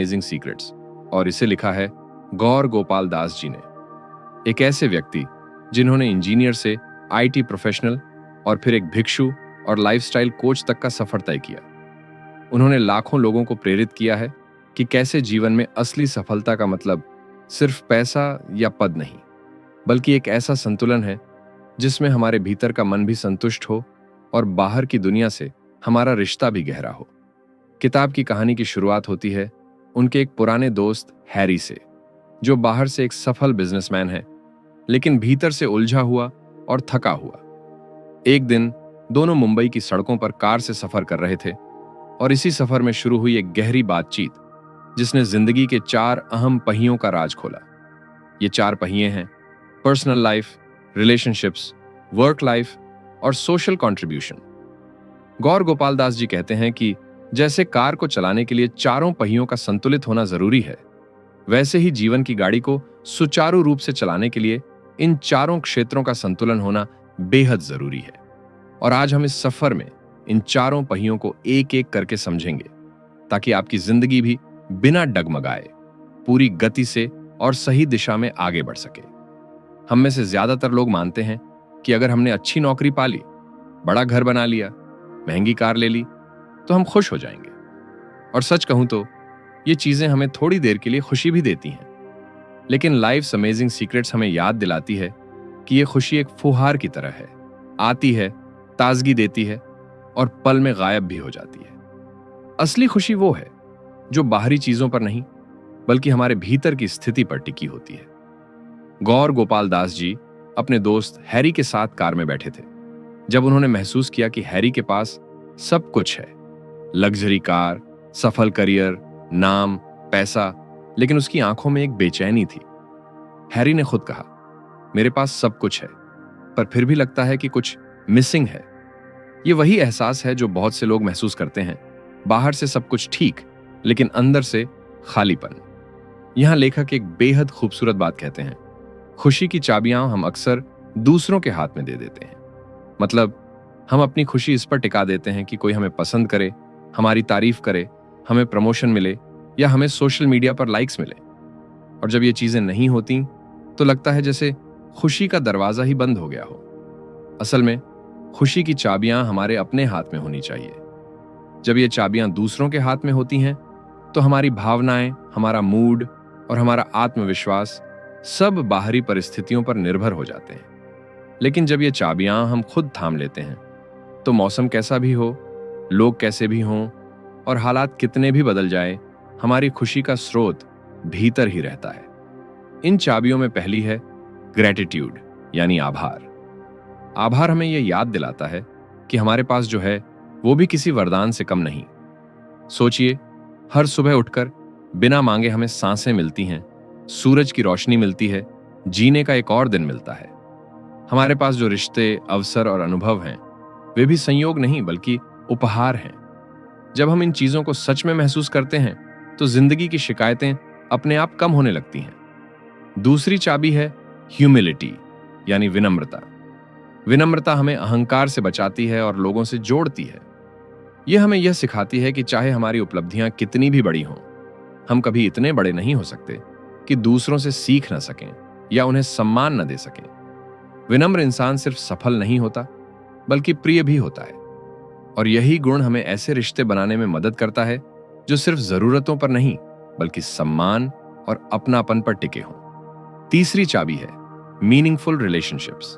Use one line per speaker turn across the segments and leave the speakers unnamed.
Amazing secrets और इसे लिखा है गौर गोपाल दास जी ने। एक ऐसे व्यक्ति जिन्होंने इंजीनियर से आईटी प्रोफेशनल और फिर एक भिक्षु और लाइफस्टाइल कोच तक का सफर तय किया। उन्होंने लाखों लोगों को प्रेरित किया है कि कैसे जीवन में असली सफलता का मतलब सिर्फ पैसा या पद नहीं, बल्कि एक ऐसा संतुलन है जिसमें हमारे भीतर का मन भी संतुष्ट हो और बाहर की दुनिया से हमारा रिश्ता भी गहरा हो। किताब की कहानी की शुरुआत होती है उनके एक पुराने दोस्त हैरी से, जो बाहर से एक सफल बिजनेसमैन है लेकिन भीतर से उलझा हुआ और थका हुआ। एक दिन दोनों मुंबई की सड़कों पर कार से सफर कर रहे थे और इसी सफर में शुरू हुई एक गहरी बातचीत जिसने जिंदगी के 4 अहम पहियों का राज खोला। ये 4 पहिए हैं personal life, relationships, work life और सोशल कंट्रीब्यूशन। गौर गोपाल दास जी कहते हैं कि जैसे कार को चलाने के लिए चारों पहियों का संतुलित होना जरूरी है, वैसे ही जीवन की गाड़ी को सुचारू रूप से चलाने के लिए इन चारों क्षेत्रों का संतुलन होना बेहद जरूरी है। और आज हम इस सफर में इन चारों पहियों को एक एक करके समझेंगे ताकि आपकी जिंदगी भी बिना डगमगाए पूरी गति से और सही दिशा में आगे बढ़ सके। हम में से ज्यादातर लोग मानते हैं कि अगर हमने अच्छी नौकरी पा ली, बड़ा घर बना लिया, महंगी कार ले ली तो हम खुश हो जाएंगे। और सच कहूं तो ये चीजें हमें थोड़ी देर के लिए खुशी भी देती हैं, लेकिन लाइफ्स अमेजिंग सीक्रेट्स हमें याद दिलाती है कि ये खुशी एक फुहार की तरह है, आती है, ताजगी देती है और पल में गायब भी हो जाती है। असली खुशी वो है जो बाहरी चीजों पर नहीं बल्कि हमारे भीतर की स्थिति पर टिकी होती है। गौर गोपाल दास जी अपने दोस्त हैरी के साथ कार में बैठे थे जब उन्होंने महसूस किया कि हैरी के पास सब कुछ है, लग्जरी कार, सफल करियर, नाम, पैसा, लेकिन उसकी आंखों में एक बेचैनी थी। हैरी ने खुद कहा, मेरे पास सब कुछ है पर फिर भी लगता है कि कुछ मिसिंग है। ये वही एहसास है जो बहुत से लोग महसूस करते हैं, बाहर से सब कुछ ठीक लेकिन अंदर से खालीपन। यहां लेखक एक बेहद खूबसूरत बात कहते हैं, खुशी की चाबियां हम अक्सर दूसरों के हाथ में दे देते हैं। मतलब हम अपनी खुशी इस पर टिका देते हैं कि कोई हमें पसंद करे, हमारी तारीफ करे, हमें प्रमोशन मिले या हमें सोशल मीडिया पर लाइक्स मिले। और जब ये चीजें नहीं होती तो लगता है जैसे खुशी का दरवाजा ही बंद हो गया हो। असल में खुशी की चाबियां हमारे अपने हाथ में होनी चाहिए। जब ये चाबियां दूसरों के हाथ में होती हैं तो हमारी भावनाएं, हमारा मूड और हमारा आत्मविश्वास सब बाहरी परिस्थितियों पर निर्भर हो जाते हैं। लेकिन जब ये चाबियां हम खुद थाम लेते हैं तो मौसम कैसा भी हो, लोग कैसे भी हों और हालात कितने भी बदल जाए, हमारी खुशी का स्रोत भीतर ही रहता है। इन चाबियों में पहली है ग्रेटिट्यूड यानी आभार। आभार हमें यह याद दिलाता है कि हमारे पास जो है वो भी किसी वरदान से कम नहीं। सोचिए, हर सुबह उठकर बिना मांगे हमें सांसें मिलती हैं, सूरज की रोशनी मिलती है, जीने का एक और दिन मिलता है। हमारे पास जो रिश्ते, अवसर और अनुभव हैं वे भी संयोग नहीं बल्कि उपहार हैं। जब हम इन चीजों को सच में महसूस करते हैं तो जिंदगी की शिकायतें अपने आप कम होने लगती हैं। दूसरी चाबी है ह्यूमिलिटी यानी विनम्रता। विनम्रता हमें अहंकार से बचाती है और लोगों से जोड़ती है। यह हमें यह सिखाती है कि चाहे हमारी उपलब्धियां कितनी भी बड़ी हों, हम कभी इतने बड़े नहीं हो सकते कि दूसरों से सीख न सकें या उन्हें सम्मान न दे सकें। विनम्र इंसान सिर्फ सफल नहीं होता बल्कि प्रिय भी होता है। और यही गुण हमें ऐसे रिश्ते बनाने में मदद करता है जो सिर्फ जरूरतों पर नहीं बल्कि सम्मान और अपनापन पर टिके हों। तीसरी चाबी है मीनिंगफुल रिलेशनशिप्स।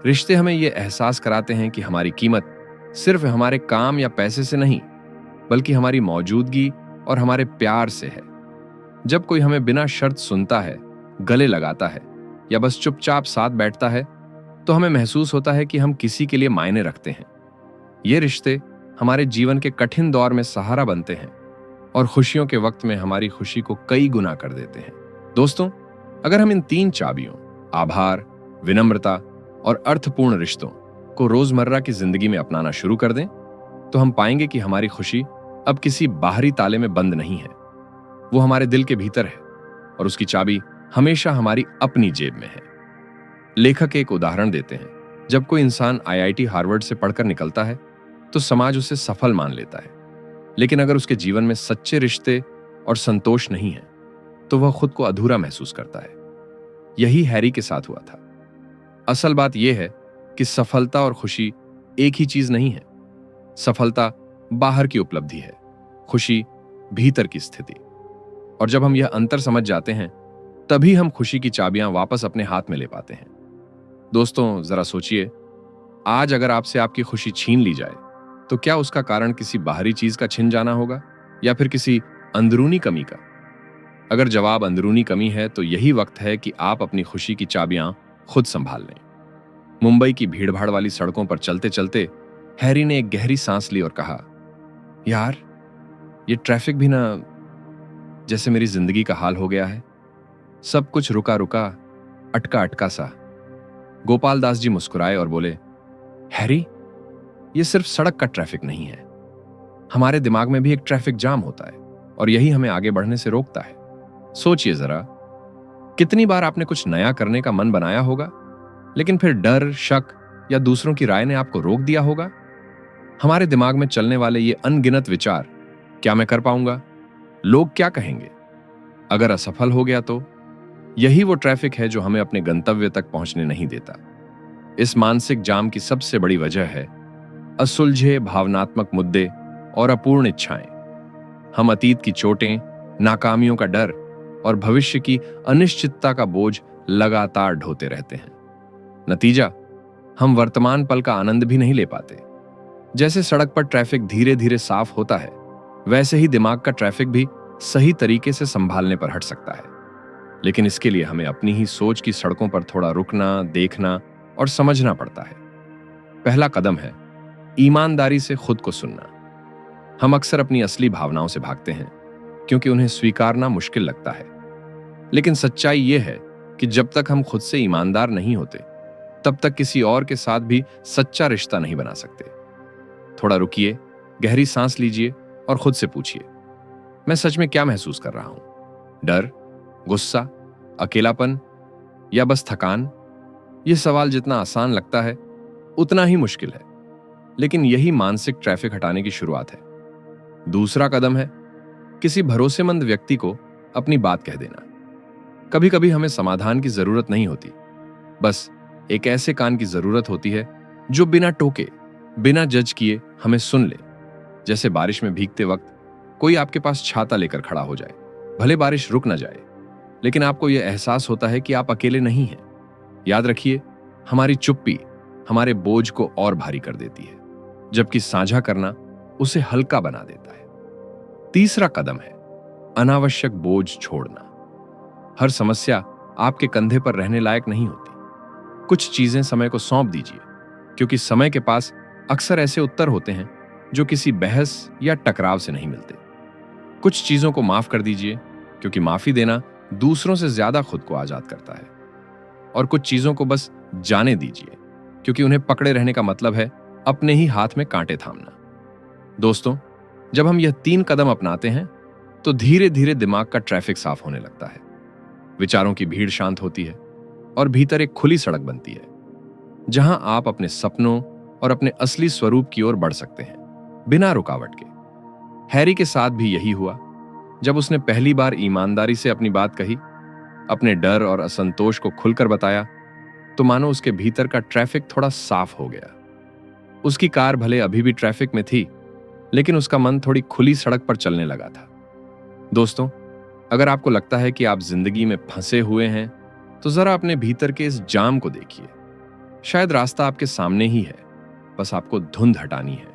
रिश्ते हमें यह एहसास कराते हैं कि हमारी कीमत सिर्फ हमारे काम या पैसे से नहीं बल्कि हमारी मौजूदगी और हमारे प्यार से है। जब कोई हमें बिना शर्त सुनता है, गले लगाता है या बस चुपचाप साथ बैठता है तो हमें महसूस होता है कि हम किसी के लिए मायने रखते हैं। ये रिश्ते हमारे जीवन के कठिन दौर में सहारा बनते हैं और खुशियों के वक्त में हमारी खुशी को कई गुना कर देते हैं। दोस्तों, अगर हम इन 3 चाबियों आभार, विनम्रता और अर्थपूर्ण रिश्तों को रोजमर्रा की जिंदगी में अपनाना शुरू कर दें तो हम पाएंगे कि हमारी खुशी अब किसी बाहरी ताले में बंद नहीं है, वो हमारे दिल के भीतर है और उसकी चाबी हमेशा हमारी अपनी जेब में है। लेखक एक उदाहरण देते हैं, जब कोई इंसान आईआईटी हार्वर्ड से पढ़कर निकलता है तो समाज उसे सफल मान लेता है, लेकिन अगर उसके जीवन में सच्चे रिश्ते और संतोष नहीं है तो वह खुद को अधूरा महसूस करता है। यही हैरी के साथ हुआ था। असल बात यह है कि सफलता और खुशी एक ही चीज नहीं है। सफलता बाहर की उपलब्धि है, खुशी भीतर की स्थिति। और जब हम यह अंतर समझ जाते हैं तभी हम खुशी की चाबियां वापस अपने हाथ में ले पाते हैं। दोस्तों, जरा सोचिए, आज अगर आपसे आपकी खुशी छीन ली जाए तो क्या उसका कारण किसी बाहरी चीज का छिन जाना होगा या फिर किसी अंदरूनी कमी का? अगर जवाब अंदरूनी कमी है तो यही वक्त है कि आप अपनी खुशी की चाबियां खुद संभाल लें। मुंबई की भीड़भाड़ वाली सड़कों पर चलते चलते हैरी ने एक गहरी सांस ली और कहा, यार, ये ट्रैफिक भी ना जैसे मेरी जिंदगी का हाल हो गया है। सब कुछ रुका रुका, अटका अटका सा। गोपाल दास जी मुस्कुराए और बोले, हैरी, ये सिर्फ सड़क का ट्रैफिक नहीं है। हमारे दिमाग में भी एक ट्रैफिक जाम होता है और यही हमें आगे बढ़ने से रोकता है। सोचिए जरा, कितनी बार आपने कुछ नया करने का मन बनाया होगा लेकिन फिर डर, शक या दूसरों की राय ने आपको रोक दिया होगा। हमारे दिमाग में चलने वाले ये अनगिनत विचार, क्या मैं कर पाऊंगा, लोग क्या कहेंगे, अगर असफल हो गया तो, यही वो ट्रैफिक है जो हमें अपने गंतव्य तक पहुंचने नहीं देता। इस मानसिक जाम की सबसे बड़ी वजह है असुलझे भावनात्मक मुद्दे और अपूर्ण इच्छाएं। हम अतीत की चोटें, नाकामियों का डर और भविष्य की अनिश्चितता का बोझ लगातार ढोते रहते हैं। नतीजा, हम वर्तमान पल का आनंद भी नहीं ले पाते। जैसे सड़क पर ट्रैफिक धीरे धीरे साफ होता है, वैसे ही दिमाग का ट्रैफिक भी सही तरीके से संभालने पर हट सकता है। लेकिन इसके लिए हमें अपनी ही सोच की सड़कों पर थोड़ा रुकना, देखना और समझना पड़ता है। पहला कदम है ईमानदारी से खुद को सुनना। हम अक्सर अपनी असली भावनाओं से भागते हैं क्योंकि उन्हें स्वीकारना मुश्किल लगता है। लेकिन सच्चाई यह है कि जब तक हम खुद से ईमानदार नहीं होते तब तक किसी और के साथ भी सच्चा रिश्ता नहीं बना सकते। थोड़ा रुकिए, गहरी सांस लीजिए और खुद से पूछिए, मैं सच में क्या महसूस कर रहा हूं? डर, गुस्सा, अकेलापन या बस थकान? यह सवाल जितना आसान लगता है उतना ही मुश्किल है, लेकिन यही मानसिक ट्रैफिक हटाने की शुरुआत है। दूसरा कदम है किसी भरोसेमंद व्यक्ति को अपनी बात कह देना। कभी कभी हमें समाधान की जरूरत नहीं होती, बस एक ऐसे कान की जरूरत होती है जो बिना टोके, बिना जज किए हमें सुन ले। जैसे बारिश में भीगते वक्त कोई आपके पास छाता लेकर खड़ा हो जाए। भले बारिश रुक ना जाए, लेकिन आपको यह एहसास होता है कि आप अकेले नहीं हैं। याद रखिए, हमारी चुप्पी हमारे बोझ को और भारी कर देती है, जबकि साझा करना उसे हल्का बना देता है। तीसरा कदम है अनावश्यक बोझ छोड़ना। हर समस्या आपके कंधे पर रहने लायक नहीं होती। कुछ चीजें समय को सौंप दीजिए, क्योंकि समय के पास अक्सर ऐसे उत्तर होते हैं जो किसी बहस या टकराव से नहीं मिलते। कुछ चीजों को माफ कर दीजिए, क्योंकि माफी देना दूसरों से ज्यादा खुद को आजाद करता है। और कुछ चीजों को बस जाने दीजिए, क्योंकि उन्हें पकड़े रहने का मतलब है अपने ही हाथ में कांटे थामना। दोस्तों, जब हम यह 3 कदम अपनाते हैं तो धीरे धीरे दिमाग का ट्रैफिक साफ होने लगता है। विचारों की भीड़ शांत होती है और भीतर एक खुली सड़क बनती है, जहां आप अपने सपनों और अपने असली स्वरूप की ओर बढ़ सकते हैं, बिना रुकावट के। हैरी के साथ भी यही हुआ। जब उसने पहली बार ईमानदारी से अपनी बात कही, अपने डर और असंतोष को खुलकर बताया, तो मानो उसके भीतर का ट्रैफिक थोड़ा साफ हो गया। उसकी कार भले अभी भी ट्रैफिक में थी, लेकिन उसका मन थोड़ी खुली सड़क पर चलने लगा था। दोस्तों, अगर आपको लगता है कि आप जिंदगी में फंसे हुए हैं, तो जरा अपने भीतर के इस जाम को देखिए। शायद रास्ता आपके सामने ही है, बस आपको धुंध हटानी है।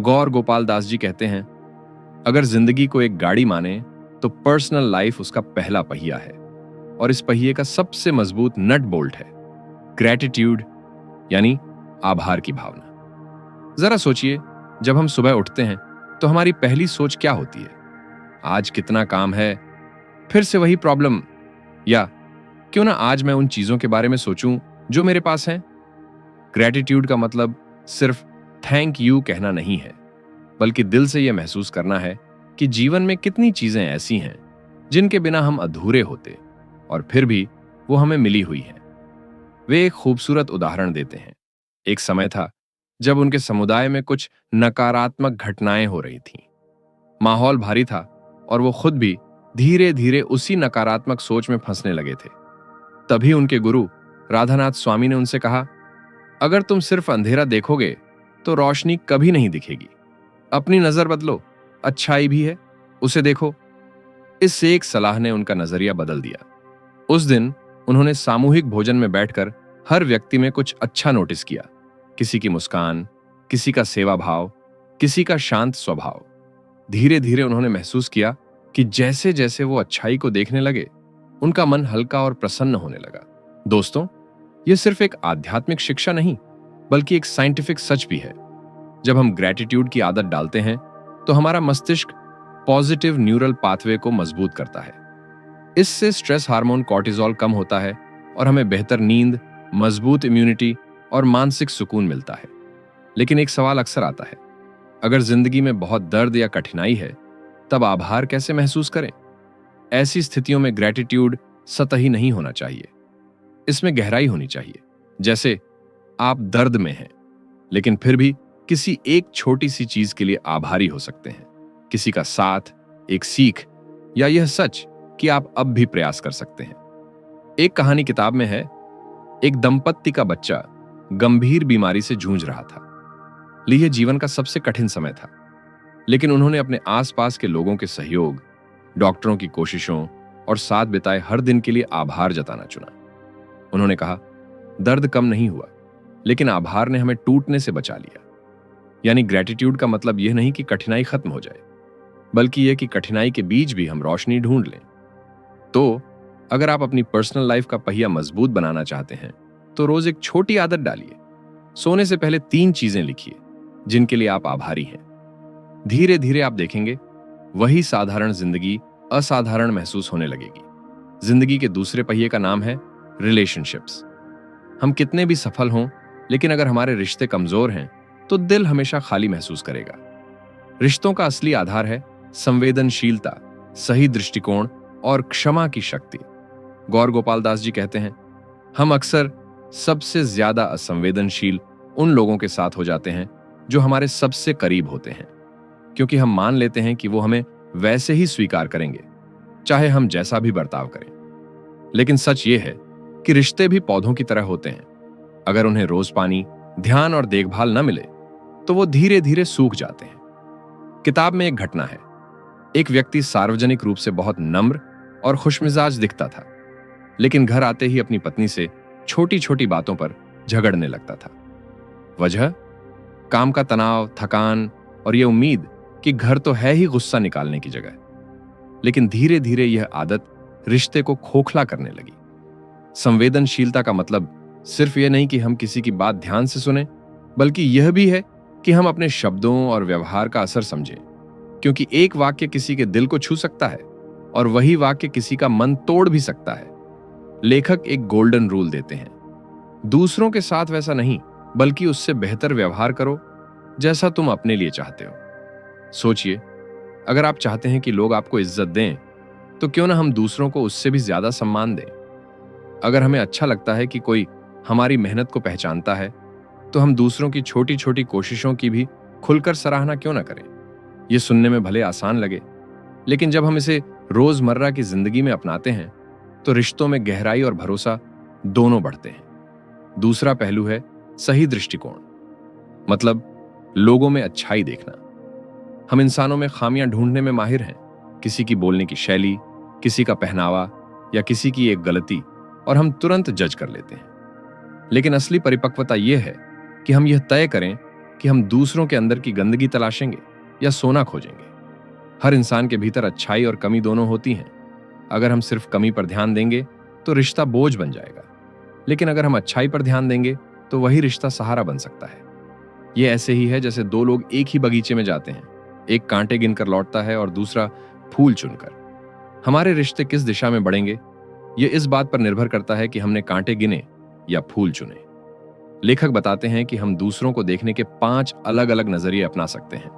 गौर गोपाल दास जी कहते हैं, अगर जिंदगी को एक गाड़ी माने तो पर्सनल लाइफ उसका पहला पहिया है, और इस पहिए का सबसे मजबूत नट बोल्ट है ग्रैटिट्यूड, यानी आभार की भावना। जरा सोचिए, जब हम सुबह उठते हैं तो हमारी पहली सोच क्या होती है? आज कितना काम है, फिर से वही प्रॉब्लम, या क्यों ना आज मैं उन चीजों के बारे में सोचूं जो मेरे पास हैं। ग्रैटिट्यूड का मतलब सिर्फ थैंक यू कहना नहीं है, बल्कि दिल से यह महसूस करना है कि जीवन में कितनी चीजें ऐसी हैं जिनके बिना हम अधूरे होते और फिर भी वो हमें मिली हुई हैं। वे एक खूबसूरत उदाहरण देते हैं। एक समय था जब उनके समुदाय में कुछ नकारात्मक घटनाएं हो रही थीं। माहौल भारी था और वो खुद भी धीरे धीरे उसी नकारात्मक सोच में फंसने लगे थे। तभी उनके गुरु राधानाथ स्वामी ने उनसे कहा, अगर तुम सिर्फ अंधेरा देखोगे तो रोशनी कभी नहीं दिखेगी। अपनी नजर बदलो, अच्छाई भी है, उसे देखो। इस एक सलाह ने उनका नजरिया बदल दिया। उस दिन उन्होंने सामूहिक भोजन में बैठकर हर व्यक्ति में कुछ अच्छा नोटिस किया। किसी की मुस्कान, किसी का सेवा भाव, किसी का शांत स्वभाव। धीरे धीरे उन्होंने महसूस किया कि जैसे जैसे वो अच्छाई को देखने लगे, उनका मन हल्का और प्रसन्न होने लगा। दोस्तों, यह सिर्फ एक आध्यात्मिक शिक्षा नहीं, बल्कि एक साइंटिफिक सच भी है। जब हम ग्रैटिट्यूड की आदत डालते हैं तो हमारा मस्तिष्क पॉजिटिव न्यूरल पाथवे को मजबूत करता है। इससे स्ट्रेस हार्मोन कॉर्टिसोल कम होता है और हमें बेहतर नींद, मजबूत इम्यूनिटी और मानसिक सुकून मिलता है। लेकिन एक सवाल अक्सर आता है, अगर जिंदगी में बहुत दर्द या कठिनाई है, तब आभार कैसे महसूस करें? ऐसी स्थितियों में ग्रैटिट्यूड सतही नहीं होना चाहिए, इसमें गहराई होनी चाहिए। जैसे आप दर्द में हैं, लेकिन फिर भी किसी एक छोटी सी चीज के लिए आभारी हो सकते हैं। किसी का साथ, एक सीख, या यह सच कि आप अब भी प्रयास कर सकते हैं। एक कहानी किताब में है, एक दंपत्ति का बच्चा गंभीर बीमारी से जूझ रहा था। यह जीवन का सबसे कठिन समय था, लेकिन उन्होंने अपने आसपास के लोगों के सहयोग, डॉक्टरों की कोशिशों और साथ बिताए हर दिन के लिए आभार जताना चुना। उन्होंने कहा, दर्द कम नहीं हुआ, लेकिन आभार ने हमें टूटने से बचा लिया। यानी ग्रैटिट्यूड का मतलब यह नहीं कि कठिनाई खत्म हो जाए, बल्कि यह कि कठिनाई के बीच भी हम रोशनी ढूंढ लें। तो अगर आप अपनी पर्सनल लाइफ का पहिया मजबूत बनाना चाहते हैं, तो रोज एक छोटी आदत डालिए। सोने से पहले 3 चीजें लिखिए जिनके लिए आप आभारी हैं। धीरे धीरे आप देखेंगे वही साधारण जिंदगी असाधारण महसूस होने लगेगी। जिंदगी के दूसरे पहिए का नाम है रिलेशनशिप्स। हम कितने भी सफल हों, लेकिन अगर हमारे रिश्ते कमजोर हैं तो दिल हमेशा खाली महसूस करेगा। रिश्तों का असली आधार है संवेदनशीलता, सही दृष्टिकोण और क्षमा की शक्ति। गौर गोपाल दास जी कहते हैं, हम अक्सर सबसे ज्यादा असंवेदनशील उन लोगों के साथ हो जाते हैं जो हमारे सबसे करीब होते हैं, क्योंकि हम मान लेते हैं कि वो हमें वैसे ही स्वीकार करेंगे, चाहे हम जैसा भी बर्ताव करें। लेकिन सच ये है कि रिश्ते भी पौधों की तरह होते हैं। अगर उन्हें रोज पानी, ध्यान और देखभाल न मिले तो वो धीरे धीरे सूख जाते हैं। किताब में एक घटना है। एक व्यक्ति सार्वजनिक रूप से बहुत नम्र और खुशमिजाज दिखता था, लेकिन घर आते ही अपनी पत्नी से छोटी छोटी बातों पर झगड़ने लगता था। वजह, काम का तनाव, थकान और यह उम्मीद कि घर तो है ही गुस्सा निकालने की जगह। लेकिन धीरे धीरे यह आदत रिश्ते को खोखला करने लगी। संवेदनशीलता का मतलब सिर्फ यह नहीं कि हम किसी की बात ध्यान से सुने, बल्कि यह भी है कि हम अपने शब्दों और व्यवहार का असर समझें, क्योंकि एक वाक्य किसी के दिल को छू सकता है और वही वाक्य किसी का मन तोड़ भी सकता है। लेखक एक गोल्डन रूल देते हैं, दूसरों के साथ वैसा नहीं, बल्कि उससे बेहतर व्यवहार करो जैसा तुम अपने लिए चाहते हो। सोचिए, अगर आप चाहते हैं कि लोग आपको इज्जत दें, तो क्यों ना हम दूसरों को उससे भी ज्यादा सम्मान दें। अगर हमें अच्छा लगता है कि कोई हमारी मेहनत को पहचानता है, तो हम दूसरों की छोटी छोटी कोशिशों की भी खुलकर सराहना क्यों ना करें। यह सुनने में भले आसान लगे, लेकिन जब हम इसे रोजमर्रा की जिंदगी में अपनाते हैं तो रिश्तों में गहराई और भरोसा दोनों बढ़ते हैं। दूसरा पहलू है सही दृष्टिकोण, मतलब लोगों में अच्छाई देखना। हम इंसानों में खामियां ढूंढने में माहिर हैं, किसी की बोलने की शैली, किसी का पहनावा या किसी की एक गलती, और हम तुरंत जज कर लेते हैं। लेकिन असली परिपक्वता यह है कि हम यह तय करें कि हम दूसरों के अंदर की गंदगी तलाशेंगे या सोना खोजेंगे। हर इंसान के भीतर अच्छाई और कमी दोनों होती हैं। अगर हम सिर्फ कमी पर ध्यान देंगे तो रिश्ता बोझ बन जाएगा, लेकिन अगर हम अच्छाई पर ध्यान देंगे तो वही रिश्ता सहारा बन सकता है। यह ऐसे ही है जैसे दो लोग एक ही बगीचे में जाते हैं, एक कांटे गिनकर लौटता है और दूसरा फूल चुनकर। हमारे रिश्ते किस दिशा में बढ़ेंगे, यह इस बात पर निर्भर करता है कि हमने कांटे गिने या फूल चुने। लेखक बताते हैं कि हम दूसरों को देखने के 5 अलग अलग नजरिए अपना सकते हैं,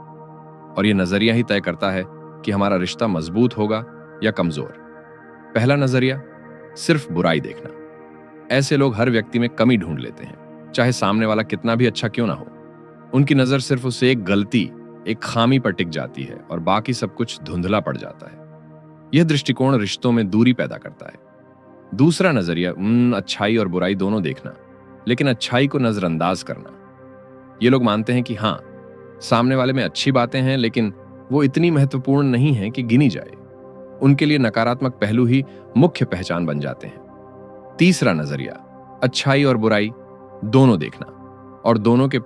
और यह नजरिया ही तय करता है कि हमारा रिश्ता मजबूत होगा या कमजोर। पहला नजरिया, सिर्फ बुराई देखना। ऐसे लोग हर व्यक्ति में कमी ढूंढ लेते हैं, चाहे सामने वाला कितना भी अच्छा क्यों ना हो। उनकी नजर सिर्फ उसे एक गलती, एक खामी पर टिक जाती है और बाकी सब कुछ धुंधला पड़ जाता है। यह दृष्टिकोण रिश्तों में दूरी पैदा करता है। दूसरा नजरिया अच्छाई और बुराई दोनों देखना, लेकिन अच्छाई को नजरअंदाज करना। ये लोग मानते हैं कि हाँ, सामने वाले में अच्छी बातें हैं, लेकिन वो इतनी महत्वपूर्ण नहीं है कि गिनी जाए। उनके लिए नकारात्मक पहलू ही मुख्य पहचान बन जाते हैं। तीसरा नजरिया, अच्छाई और बुराई दोनों देखना और दोनों के